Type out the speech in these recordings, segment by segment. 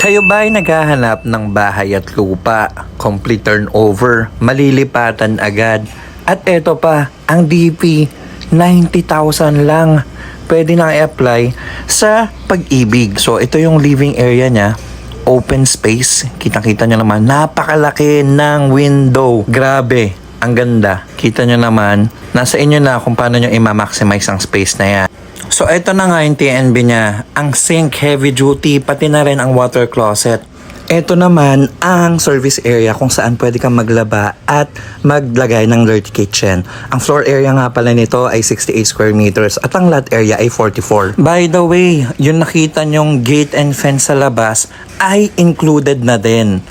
Kayo ba ay naghahanap ng bahay at lupa, complete turnover, malilipatan agad? At eto pa, ang DP, 90,000 lang. Pwede na i-apply sa Pag-ibig. So ito yung living area niya. Open space. Kitang-kita nyo naman, napakalaki ng window. Grabe, ang ganda. Kita nyo naman, nasa inyo na kung paano nyo i-maximize ang space na yan. So ito na nga yung TNB niya, ang sink, heavy duty, pati na rin ang water closet. Ito naman ang service area kung saan pwede kang maglaba at maglagay ng dirty kitchen. Ang floor area nga pala nito ay 68 square meters at ang lot area ay 44. By the way, yung nakita nyong gate and fence sa labas ay included na din.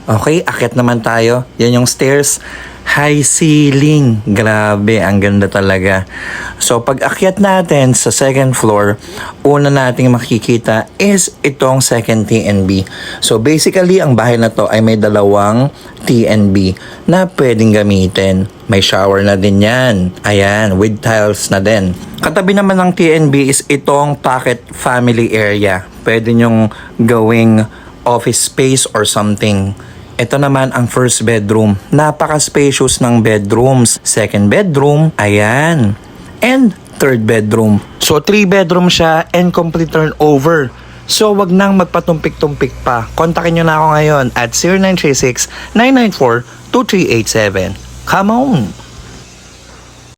Okay, akyat naman tayo. Yan yung stairs. High ceiling. Grabe, ang ganda talaga. So, pag akyat natin sa second floor, una nating makikita is itong second TNB. So, basically, ang bahay na to ay may dalawang TNB na pwedeng gamitin. May shower na din yan. Ayan, with tiles na din. Katabi naman ng TNB is itong pocket family area. Pwede nyong gawing office space or something. Ito naman ang first bedroom. Napaka-spacious ng bedrooms. Second bedroom, ayan. And third bedroom. So 3 bedroom siya and complete turnover. So wag nang magpatumpik-tumpik pa. Kontakin nyo na ako ngayon at 0936-994-2387. Come on!